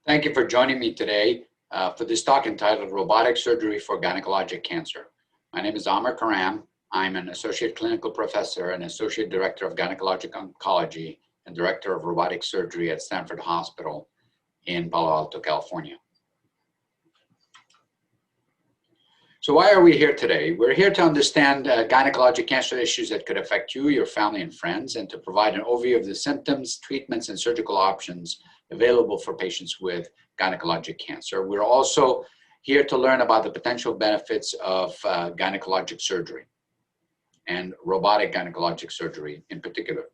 Thank you for joining me today for this talk entitled Robotic Surgery for Gynecologic Cancer. My name is Amar Karam. I'm an Associate Clinical Professor and Associate Director of Gynecological Oncology and Director of Robotic Surgery at Stanford Hospital in Palo Alto, California. So why are we here today? We're here to understand gynecologic cancer issues that could affect you, your family, and friends, and to provide an overview of the symptoms, treatments, and surgical options available for patients with gynecologic cancer. We're also here to learn about the potential benefits of gynecologic surgery and robotic gynecologic surgery in particular.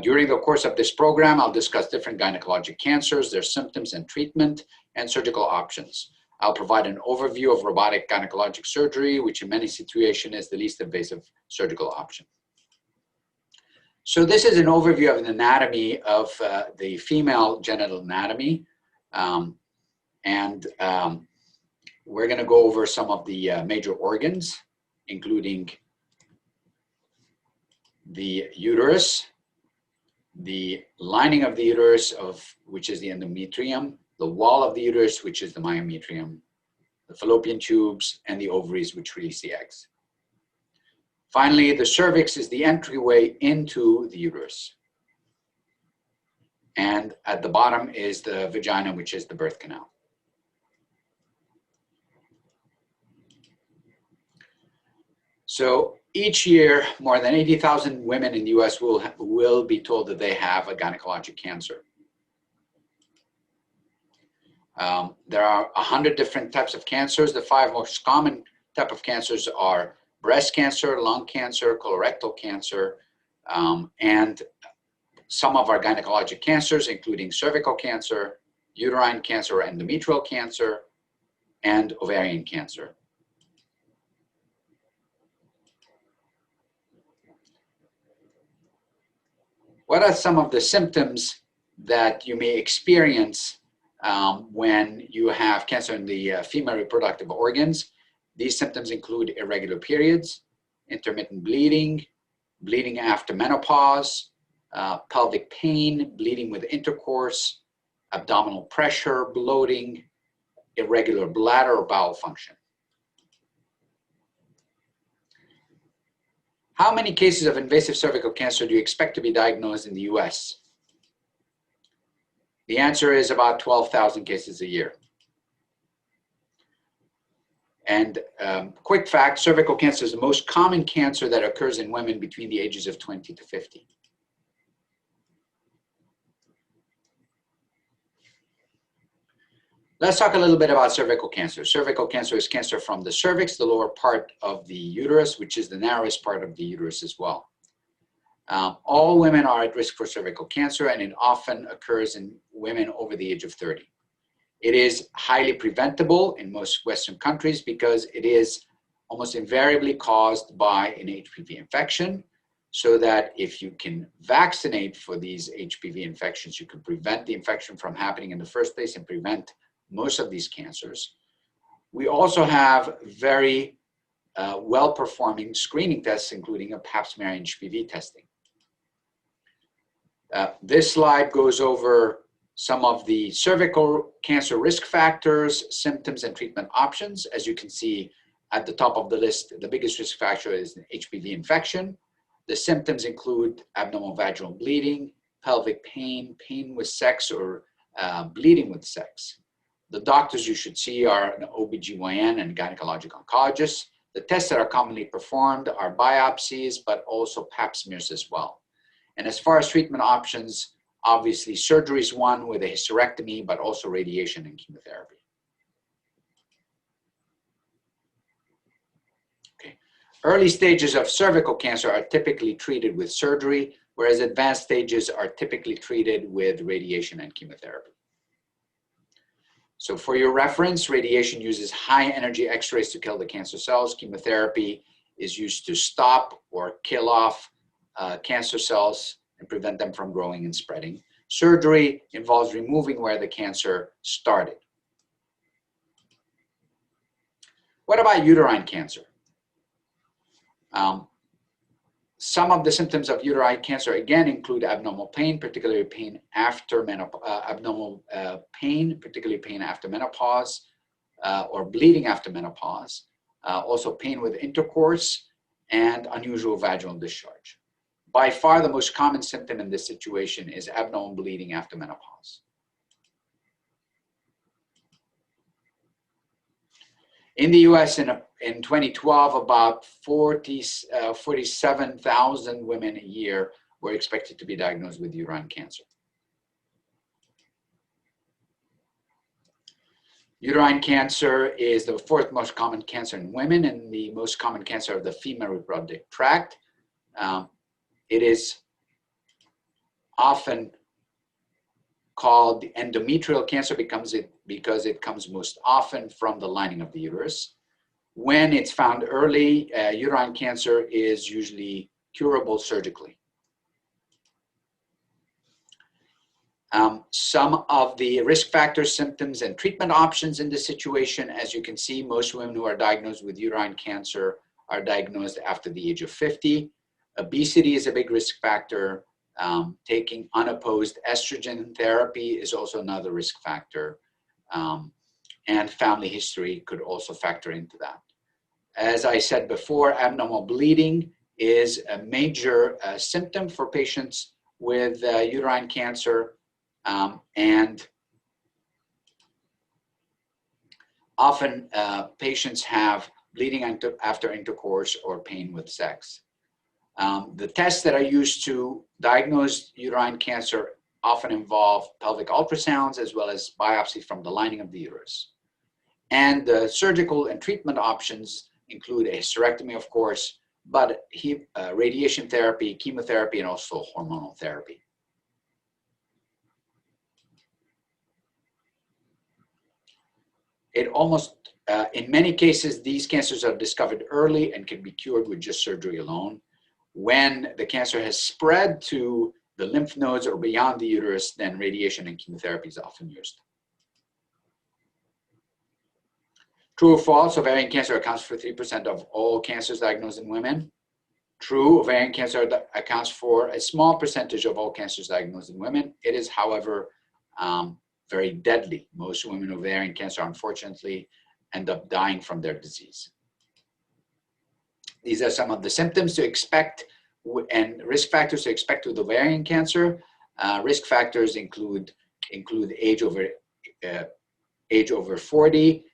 During the course of this program, I'll discuss different gynecologic cancers, their symptoms and treatment, and surgical options. I'll provide an overview of robotic gynecologic surgery, which in many situations is the least invasive surgical option. So this is an overview of the anatomy of the female genital anatomy. We're going to go over some of the major organs, including the uterus, the lining of the uterus, which is the endometrium, the wall of the uterus, which is the myometrium, the fallopian tubes, and the ovaries, which release the eggs. Finally, the cervix is the entryway into the uterus. And at the bottom is the vagina, which is the birth canal. So each year, more than 80,000 women in the US will be told that they have a gynecologic cancer. There are 100 different types of cancers. The 5 most common type of cancers are breast cancer, lung cancer, colorectal cancer, and some of our gynecologic cancers, including cervical cancer, uterine cancer or endometrial cancer, and ovarian cancer. What are some of the symptoms that you may experience when you have cancer in the female reproductive organs? These symptoms include irregular periods, intermittent bleeding, bleeding after menopause, pelvic pain, bleeding with intercourse, abdominal pressure, bloating, irregular bladder or bowel function. How many cases of invasive cervical cancer do you expect to be diagnosed in the US? The answer is about 12,000 cases a year. And quick fact, cervical cancer is the most common cancer that occurs in women between the ages of 20 to 50. Let's talk a little bit about cervical cancer. Cervical cancer is cancer from the cervix, the lower part of the uterus, which is the narrowest part of the uterus as well. All women are at risk for cervical cancer, and it often occurs in women over the age of 30. It is highly preventable in most Western countries because it is almost invariably caused by an HPV infection, so that if you can vaccinate for these HPV infections, you can prevent the infection from happening in the first place and prevent most of these cancers. We also have very well-performing screening tests, including a pap smear and HPV testing. This slide goes over some of the cervical cancer risk factors, symptoms, and treatment options. As you can see at the top of the list, the biggest risk factor is an HPV infection. The symptoms include abdominal vaginal bleeding, pelvic pain, pain with sex, or bleeding with sex. The doctors you should see are an OBGYN and gynecologic oncologist. The tests that are commonly performed are biopsies, but also pap smears as well. And as far as treatment options, obviously surgery is one with a hysterectomy, but also radiation and chemotherapy. Okay. Early stages of cervical cancer are typically treated with surgery, whereas advanced stages are typically treated with radiation and chemotherapy. So for your reference, radiation uses high energy X-rays to kill the cancer cells. Chemotherapy is used to stop or kill off cancer cells and prevent them from growing and spreading. Surgery involves removing where the cancer started. What about uterine cancer? Some of the symptoms of uterine cancer again include abnormal pain, particularly pain after menopause, or bleeding after menopause, also pain with intercourse, and unusual vaginal discharge. By far, the most common symptom in this situation is abnormal bleeding after menopause. In the US, in 2012, about 47,000 women a year were expected to be diagnosed with uterine cancer. Uterine cancer is the fourth most common cancer in women and the most common cancer of the female reproductive tract. It is often called endometrial cancer because it comes most often from the lining of the uterus. When it's found early, uterine cancer is usually curable surgically. Some of the risk factors, symptoms, and treatment options in this situation, as you can see, most women who are diagnosed with uterine cancer are diagnosed after the age of 50. Obesity is a big risk factor. Taking unopposed estrogen therapy is also another risk factor. And family history could also factor into that. As I said before, abnormal bleeding is a major symptom for patients with uterine cancer. And often patients have bleeding after intercourse or pain with sex. The tests that are used to diagnose uterine cancer often involve pelvic ultrasounds as well as biopsy from the lining of the uterus. And the surgical and treatment options include a hysterectomy, of course, but radiation therapy, chemotherapy, and also hormonal therapy. In many cases, these cancers are discovered early and can be cured with just surgery alone. When the cancer has spread to the lymph nodes or beyond the uterus, then radiation and chemotherapy is often used. True or false, ovarian cancer accounts for 3% of all cancers diagnosed in women. True, ovarian cancer accounts for a small percentage of all cancers diagnosed in women. It is, however, very deadly. Most women with ovarian cancer, unfortunately, end up dying from their disease. These are some of the symptoms to expect and risk factors to expect with ovarian cancer. Risk factors include age over 40.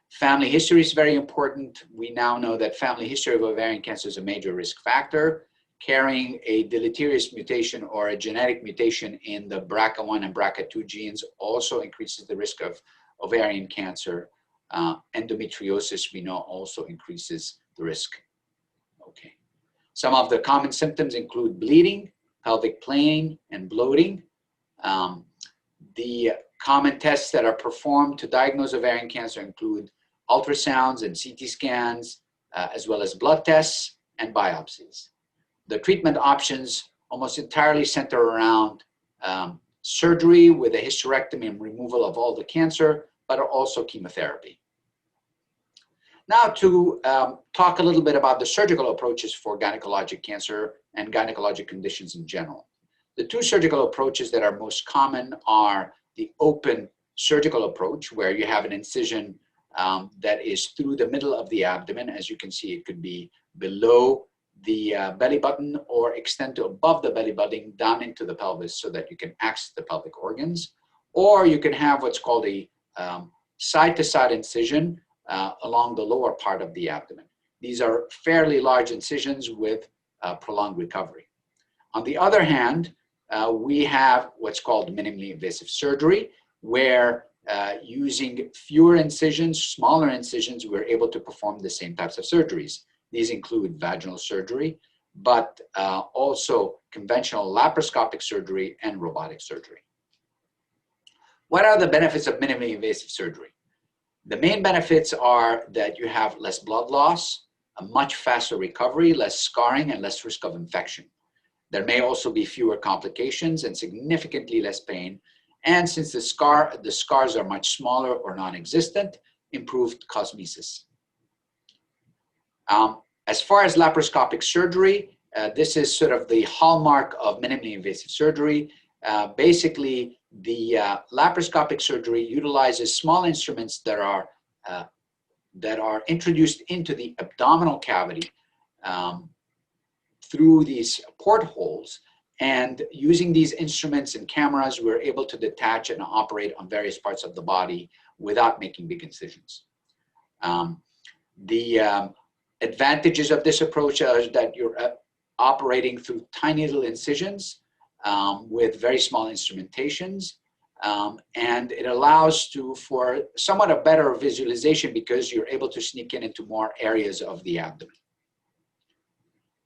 Family history is very important. We now know that family history of ovarian cancer is a major risk factor. Carrying a deleterious mutation or a genetic mutation in the BRCA1 and BRCA2 genes also increases the risk of ovarian cancer. Endometriosis, we know, also increases the risk. Okay. Some of the common symptoms include bleeding, pelvic pain, and bloating. The common tests that are performed to diagnose ovarian cancer include ultrasounds and CT scans, as well as blood tests and biopsies. The treatment options almost entirely center around surgery with a hysterectomy and removal of all the cancer, but also chemotherapy. Now to talk a little bit about the surgical approaches for gynecologic cancer and gynecologic conditions in general. The two surgical approaches that are most common are the open surgical approach, where you have an incision that is through the middle of the abdomen. As you can see, it could be below the belly button or extend to above the belly button down into the pelvis so that you can access the pelvic organs. Or you can have what's called a side-to-side incision along the lower part of the abdomen. These are fairly large incisions with prolonged recovery. On the other hand, we have what's called minimally invasive surgery, where using fewer incisions, smaller incisions, we're able to perform the same types of surgeries. These include vaginal surgery, but also conventional laparoscopic surgery and robotic surgery. What are the benefits of minimally invasive surgery? The main benefits are that you have less blood loss, a much faster recovery, less scarring, and less risk of infection. There may also be fewer complications and significantly less pain. And since the scars are much smaller or non-existent, improved cosmesis. As far as laparoscopic surgery, this is sort of the hallmark of minimally invasive surgery. Basically, the laparoscopic surgery utilizes small instruments that are introduced into the abdominal cavity through these portholes. And using these instruments and cameras, we're able to detach and operate on various parts of the body without making big incisions. The advantages of this approach are that you're operating through tiny little incisions with very small instrumentations. And it allows for somewhat a better visualization because you're able to sneak into more areas of the abdomen.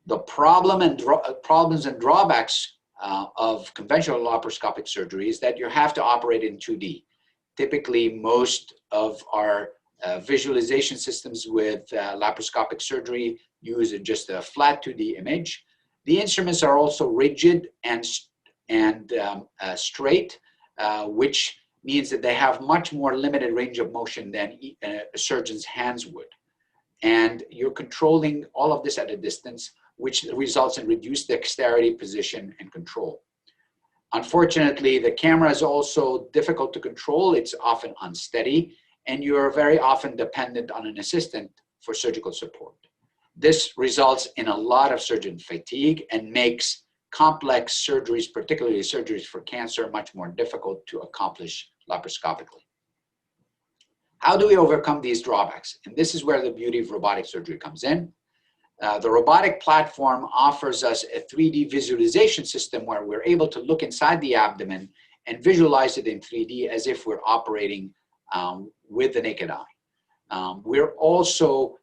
The problems and drawbacks of conventional laparoscopic surgery is that you have to operate in 2D. Typically, most of our visualization systems with laparoscopic surgery use just a flat 2D image. The instruments are also rigid and straight, which means that they have much more limited range of motion than a surgeon's hands would. And you're controlling all of this at a distance, which results in reduced dexterity, position, and control. Unfortunately, the camera is also difficult to control. It's often unsteady, and you're very often dependent on an assistant for surgical support. This results in a lot of surgeon fatigue and makes complex surgeries, particularly surgeries for cancer, much more difficult to accomplish laparoscopically. How do we overcome these drawbacks? And this is where the beauty of robotic surgery comes in. The robotic platform offers us a 3D visualization system where we're able to look inside the abdomen and visualize it in 3D as if we're operating with the naked eye. We're also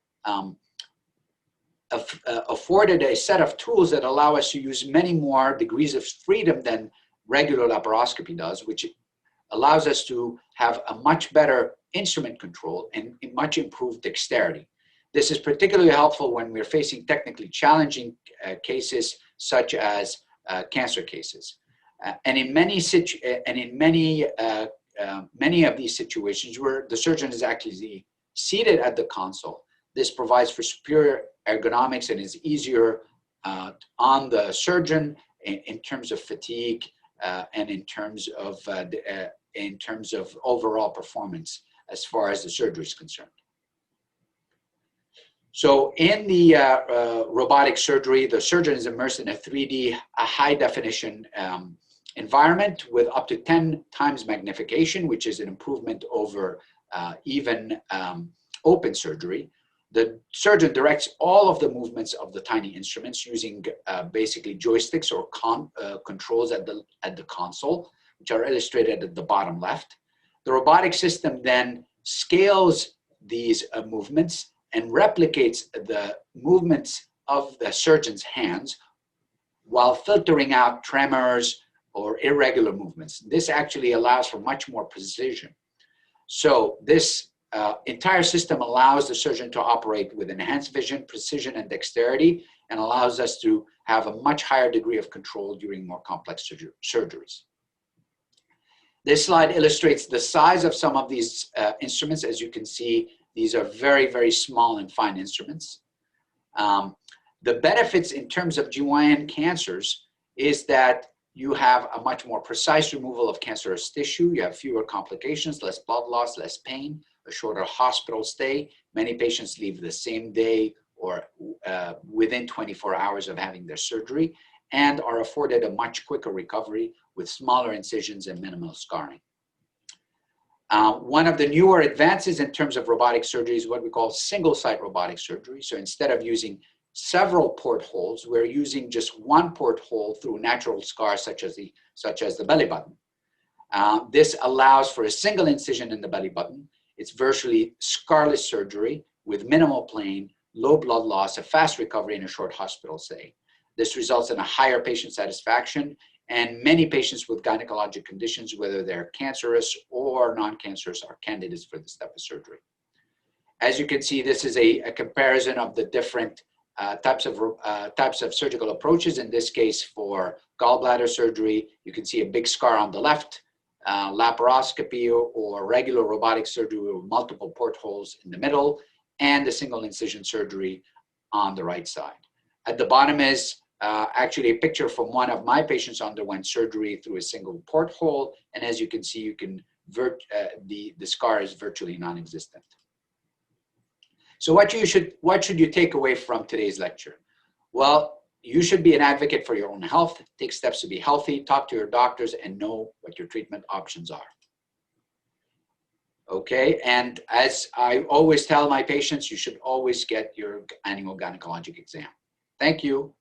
afforded a set of tools that allow us to use many more degrees of freedom than regular laparoscopy does, which allows us to have a much better instrument control and much improved dexterity. This is particularly helpful when we're facing technically challenging cases such as cancer cases. And in many of these situations where the surgeon is actually seated at the console, this provides for superior ergonomics and is easier on the surgeon in terms of fatigue and in terms of overall performance as far as the surgery is concerned. So in the robotic surgery, the surgeon is immersed in a 3D, a high definition environment with up to 10 times magnification, which is an improvement over even open surgery. The surgeon directs all of the movements of the tiny instruments using basically joysticks or controls at the console, which are illustrated at the bottom left. The robotic system then scales these movements and replicates the movements of the surgeon's hands while filtering out tremors or irregular movements. This actually allows for much more precision. So this entire system allows the surgeon to operate with enhanced vision, precision, and dexterity, and allows us to have a much higher degree of control during more complex surgeries. This slide illustrates the size of some of these instruments. As you can see, these are very, very small and fine instruments. The benefits in terms of GYN cancers is that you have a much more precise removal of cancerous tissue. You have fewer complications, less blood loss, less pain, a shorter hospital stay. Many patients leave the same day or within 24 hours of having their surgery and are afforded a much quicker recovery with smaller incisions and minimal scarring. One of the newer advances in terms of robotic surgery is what we call single-site robotic surgery. So instead of using several portholes, we're using just one porthole through natural scars such as the belly button. This allows for a single incision in the belly button. It's virtually scarless surgery with minimal pain, low blood loss, a fast recovery, and a short hospital stay. This results in a higher patient satisfaction, and many patients with gynecologic conditions, whether they're cancerous or non-cancerous, are candidates for this type of surgery. As you can see, this is a comparison of the different types of surgical approaches. In this case, for gallbladder surgery, you can see a big scar on the left, laparoscopy or regular robotic surgery with multiple portholes in the middle, and the single incision surgery on the right side. At the bottom is actually a picture from one of my patients who underwent surgery through a single porthole. And as you can see, you can the scar is virtually non-existent. So what should you take away from today's lecture? Well, you should be an advocate for your own health, take steps to be healthy, talk to your doctors, and know what your treatment options are. Okay, and as I always tell my patients, you should always get your annual gynecologic exam. Thank you.